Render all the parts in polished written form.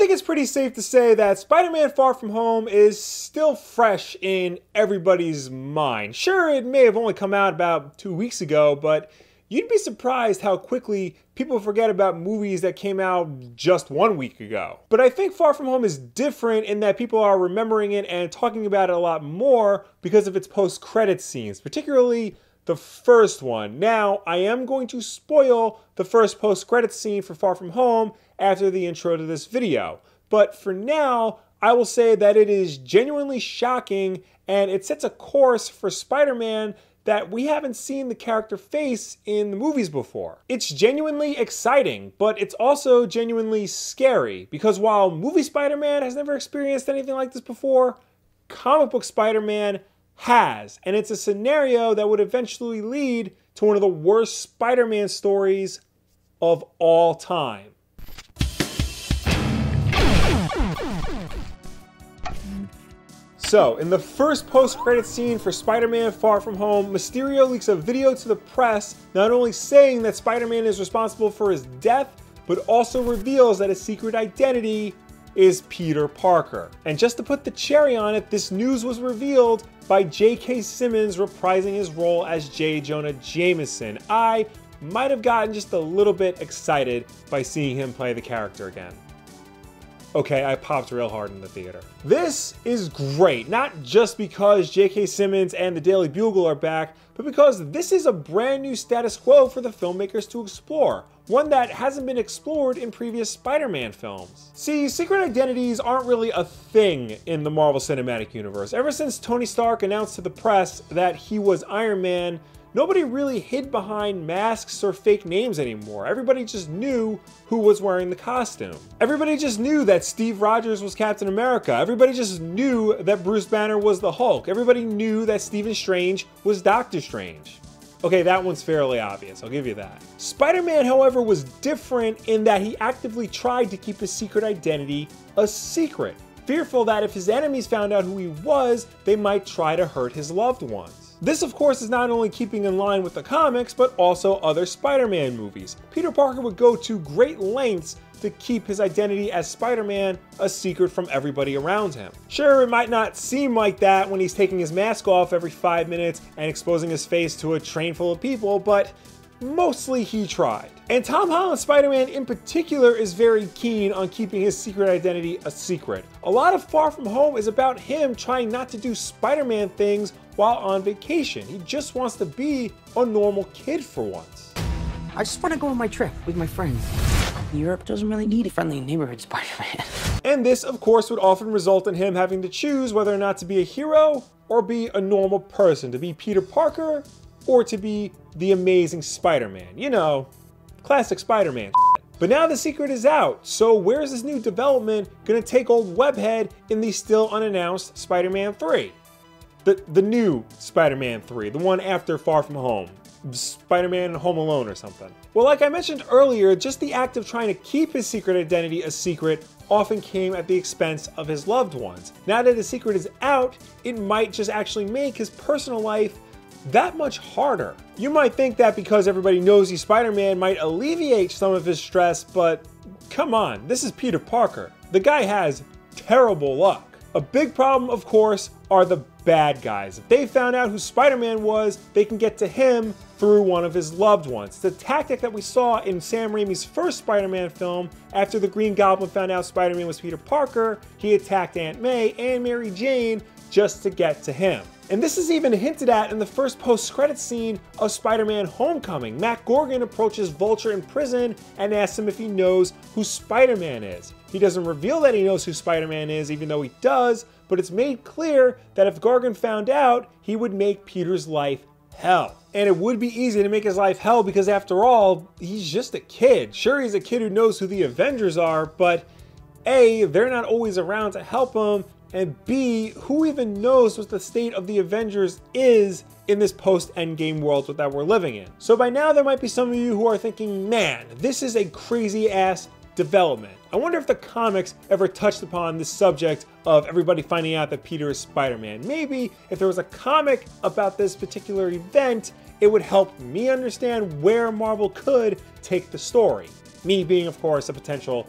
think it's pretty safe to say that Spider-Man Far From Home is still fresh in everybody's mind. Sure, it may have only come out about 2 weeks ago, but you'd be surprised how quickly people forget about movies that came out just 1 week ago. But I think Far From Home is different in that people are remembering it and talking about it a lot more because of its post-credits scenes, particularly the first one. Now, I am going to spoil the first post-credits scene for Far From Home after the intro to this video. But for now, I will say that it is genuinely shocking and it sets a course for Spider-Man that we haven't seen the character face in the movies before. It's genuinely exciting, but it's also genuinely scary because while movie Spider-Man has never experienced anything like this before, comic book Spider-Man has, and it's a scenario that would eventually lead to one of the worst Spider-Man stories of all time. So, in the first post-credit scene for Spider-Man Far From Home, Mysterio leaks a video to the press, not only saying that Spider-Man is responsible for his death, but also reveals that his secret identity is Peter Parker. And just to put the cherry on it, this news was revealed by J.K. Simmons reprising his role as J. Jonah Jameson. I might have gotten just a little bit excited by seeing him play the character again. Okay, I popped real hard in the theater. This is great, not just because J.K. Simmons and the Daily Bugle are back, but because this is a brand new status quo for the filmmakers to explore, one that hasn't been explored in previous Spider-Man films. See, secret identities aren't really a thing in the Marvel Cinematic Universe. Ever since Tony Stark announced to the press that he was Iron Man, nobody really hid behind masks or fake names anymore. Everybody just knew who was wearing the costume. Everybody just knew that Steve Rogers was Captain America. Everybody just knew that Bruce Banner was the Hulk. Everybody knew that Stephen Strange was Doctor Strange. Okay, that one's fairly obvious, I'll give you that. Spider-Man, however, was different in that he actively tried to keep his secret identity a secret, fearful that if his enemies found out who he was, they might try to hurt his loved ones. This, of course, is not only keeping in line with the comics, but also other Spider-Man movies. Peter Parker would go to great lengths to keep his identity as Spider-Man a secret from everybody around him. Sure, it might not seem like that when he's taking his mask off every 5 minutes and exposing his face to a train full of people, but mostly he tried. And Tom Holland's Spider-Man in particular is very keen on keeping his secret identity a secret. A lot of Far From Home is about him trying not to do Spider-Man things while on vacation. He just wants to be a normal kid for once. I just want to go on my trip with my friends. Europe doesn't really need a friendly neighborhood Spider-Man. And this, of course, would often result in him having to choose whether or not to be a hero or be a normal person, to be Peter Parker or to be the Amazing Spider-Man. You know, classic Spider-Man shit. But now the secret is out, so where's this new development gonna take old Webhead in the still unannounced Spider-Man 3? The new Spider-Man 3, the one after Far From Home. Spider-Man Home Alone or something. Well, like I mentioned earlier, just the act of trying to keep his secret identity a secret often came at the expense of his loved ones. Now that his secret is out, it might just actually make his personal life that much harder. You might think that because everybody knows he's Spider-Man might alleviate some of his stress, but come on, this is Peter Parker. The guy has terrible luck. A big problem, of course, are the bad guys. If they found out who Spider-Man was, they can get to him through one of his loved ones. The tactic that we saw in Sam Raimi's first Spider-Man film, after the Green Goblin found out Spider-Man was Peter Parker, he attacked Aunt May and Mary Jane just to get to him. And this is even hinted at in the first post-credits scene of Spider-Man Homecoming. Matt Gorgon approaches Vulture in prison and asks him if he knows who Spider-Man is. He doesn't reveal that he knows who Spider-Man is, even though he does, but it's made clear that if Gorgon found out, he would make Peter's life hell. And it would be easy to make his life hell because after all, he's just a kid. Sure, he's a kid who knows who the Avengers are, but A, they're not always around to help him, and B, who even knows what the state of the Avengers is in this post-Endgame world that we're living in. So by now there might be some of you who are thinking, man, this is a crazy ass development. I wonder if the comics ever touched upon this subject of everybody finding out that Peter is Spider-Man. Maybe if there was a comic about this particular event, it would help me understand where Marvel could take the story. Me being, of course, a potential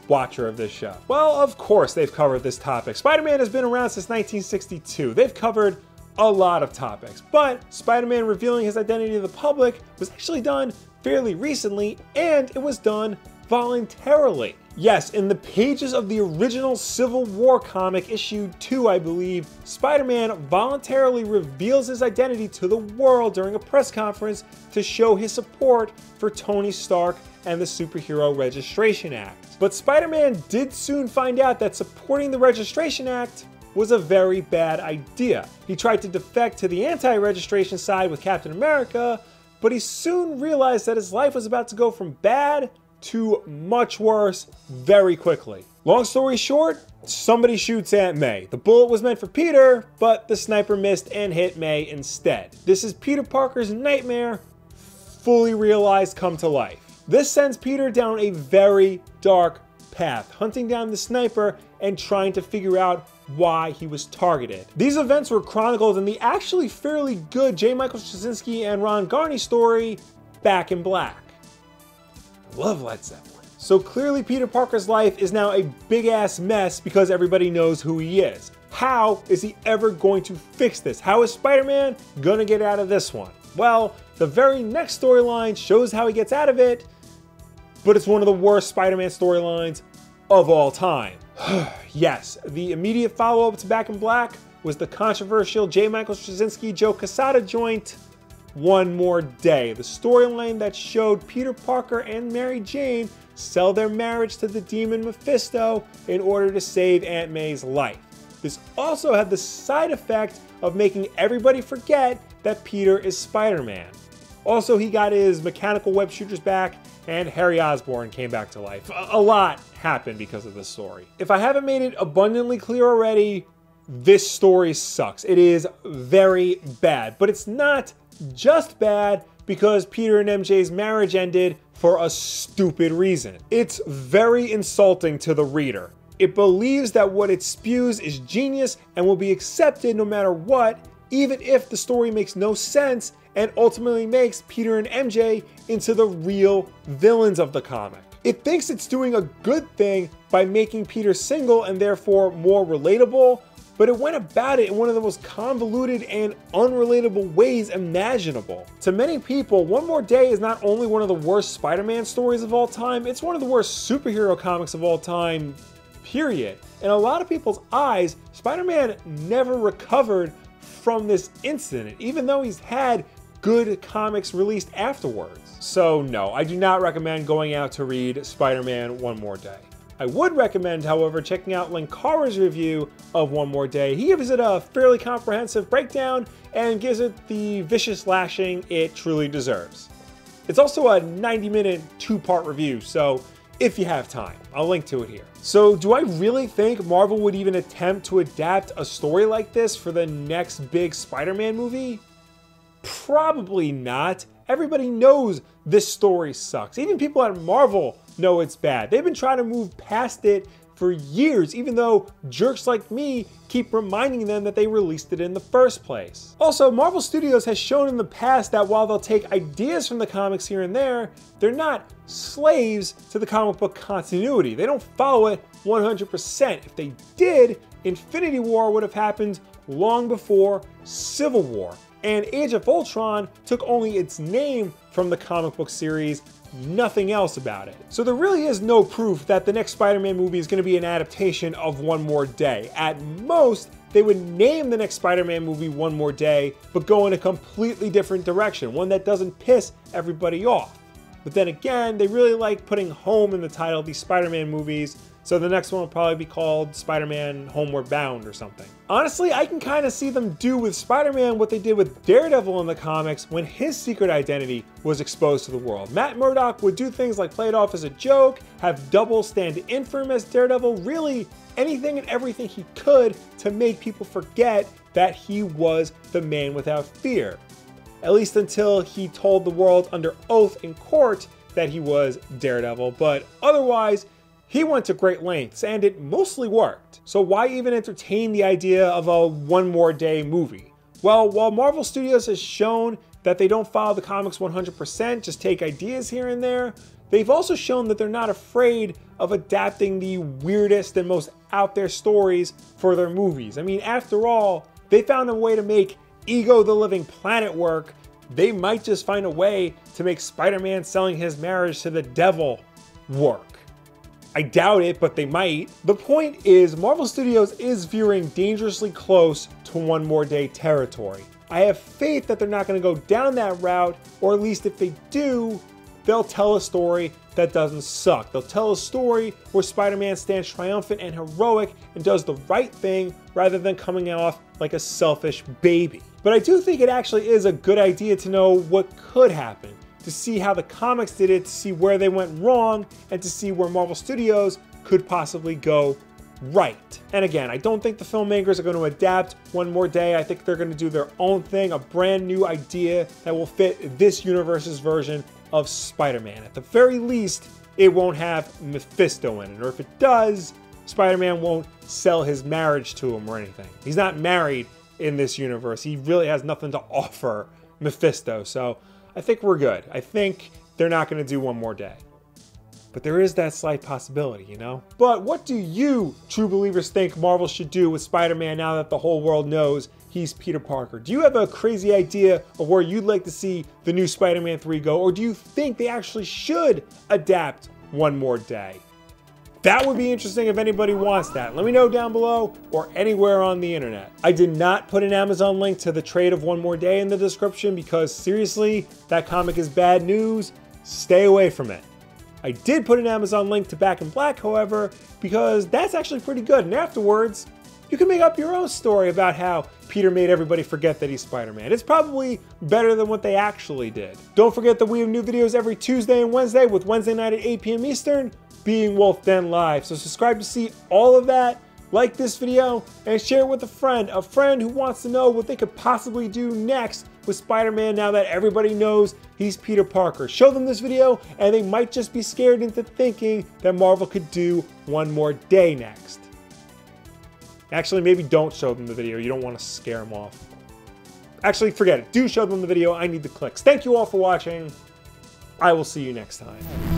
watcher of this show. Well, of course they've covered this topic. Spider-Man has been around since 1962. They've covered a lot of topics, but Spider-Man revealing his identity to the public was actually done fairly recently, and it was done voluntarily. Yes, in the pages of the original Civil War comic, issue 2, I believe, Spider-Man voluntarily reveals his identity to the world during a press conference to show his support for Tony Stark and the Superhero Registration Act. But Spider-Man did soon find out that supporting the Registration Act was a very bad idea. He tried to defect to the anti-registration side with Captain America, but he soon realized that his life was about to go from bad to much worse very quickly. Long story short, somebody shoots Aunt May. The bullet was meant for Peter, but the sniper missed and hit May instead. This is Peter Parker's nightmare fully realized come to life. This sends Peter down a very dark path, hunting down the sniper and trying to figure out why he was targeted. These events were chronicled in the actually fairly good J. Michael Straczynski and Ron Garney story, Back in Black. Love Led Zeppelin. So clearly Peter Parker's life is now a big ass mess because everybody knows who he is. How is he ever going to fix this? How is Spider-Man gonna get out of this one? Well, the very next storyline shows how he gets out of it, but it's one of the worst Spider-Man storylines of all time. Yes, the immediate follow-up to Back in Black was the controversial J. Michael Straczynski, Joe Quesada joint, One More Day, the storyline that showed Peter Parker and Mary Jane sell their marriage to the demon Mephisto in order to save Aunt May's life. This also had the side effect of making everybody forget that Peter is Spider-Man. Also, he got his mechanical web shooters back, and Harry Osborn came back to life. A lot happened because of this story. If I haven't made it abundantly clear already, this story sucks. It is very bad, but it's not just bad because Peter and MJ's marriage ended for a stupid reason. It's very insulting to the reader. It believes that what it spews is genius and will be accepted no matter what, even if the story makes no sense and ultimately makes Peter and MJ into the real villains of the comic. It thinks it's doing a good thing by making Peter single and therefore more relatable, but it went about it in one of the most convoluted and unrelatable ways imaginable. To many people, One More Day is not only one of the worst Spider-Man stories of all time, it's one of the worst superhero comics of all time, period. In a lot of people's eyes, Spider-Man never recovered from this incident, even though he's had good comics released afterwards. So no, I do not recommend going out to read Spider-Man One More Day. I would recommend, however, checking out Linkara's review of One More Day. He gives it a fairly comprehensive breakdown and gives it the vicious lashing it truly deserves. It's also a 90-minute, two-part review, so if you have time, I'll link to it here. So do I really think Marvel would even attempt to adapt a story like this for the next big Spider-Man movie? Probably not. Everybody knows this story sucks. Even people at Marvel know it's bad. They've been trying to move past it for years, even though jerks like me keep reminding them that they released it in the first place. Also, Marvel Studios has shown in the past that while they'll take ideas from the comics here and there, they're not slaves to the comic book continuity. They don't follow it 100%. If they did, Infinity War would have happened long before Civil War. And Age of Ultron took only its name from the comic book series, nothing else about it. So there really is no proof that the next Spider-Man movie is going to be an adaptation of One More Day. At most, they would name the next Spider-Man movie One More Day, but go in a completely different direction, one that doesn't piss everybody off. But then again, they really like putting home in the title of these Spider-Man movies, so the next one will probably be called Spider-Man Homeward Bound or something. Honestly, I can kind of see them do with Spider-Man what they did with Daredevil in the comics when his secret identity was exposed to the world. Matt Murdock would do things like play it off as a joke, have Double stand in for him as Daredevil, really anything and everything he could to make people forget that he was the man without fear. At least until he told the world under oath in court that he was Daredevil, but otherwise, he went to great lengths, and it mostly worked. So why even entertain the idea of a One More Day movie? Well, while Marvel Studios has shown that they don't follow the comics 100%, just take ideas here and there, they've also shown that they're not afraid of adapting the weirdest and most out there stories for their movies. I mean, after all, they found a way to make Ego the Living Planet work. They might just find a way to make Spider-Man selling his marriage to the devil work. I doubt it, but they might. The point is, Marvel Studios is veering dangerously close to One More Day territory. I have faith that they're not going to go down that route, or at least if they do, they'll tell a story that doesn't suck. They'll tell a story where Spider-Man stands triumphant and heroic and does the right thing rather than coming off like a selfish baby. But I do think it actually is a good idea to know what could happen, to see how the comics did it, to see where they went wrong, and to see where Marvel Studios could possibly go right. And again, I don't think the filmmakers are going to adapt One More Day. I think they're going to do their own thing, a brand new idea that will fit this universe's version of Spider-Man. At the very least, it won't have Mephisto in it, or if it does, Spider-Man won't sell his marriage to him or anything. He's not married in this universe. He really has nothing to offer Mephisto, so I think we're good. I think they're not going to do One More Day. But there is that slight possibility, you know? But what do you, true believers, think Marvel should do with Spider-Man now that the whole world knows he's Peter Parker? Do you have a crazy idea of where you'd like to see the new Spider-Man 3 go? Or do you think they actually should adapt One More Day? That would be interesting if anybody wants that. Let me know down below or anywhere on the internet. I did not put an Amazon link to the trade of One More Day in the description because seriously, that comic is bad news. Stay away from it. I did put an Amazon link to Back in Black, however, because that's actually pretty good. And afterwards, you can make up your own story about how Peter made everybody forget that he's Spider-Man. It's probably better than what they actually did. Don't forget that we have new videos every Tuesday and Wednesday, with Wednesday night at 8 p.m. Eastern being Wulff Den Live. So subscribe to see all of that, like this video, and share it with a friend who wants to know what they could possibly do next with Spider-Man now that everybody knows he's Peter Parker. Show them this video and they might just be scared into thinking that Marvel could do One More Day next. Actually, maybe don't show them the video. You don't want to scare them off. Actually, forget it. Do show them the video. I need the clicks. Thank you all for watching. I will see you next time.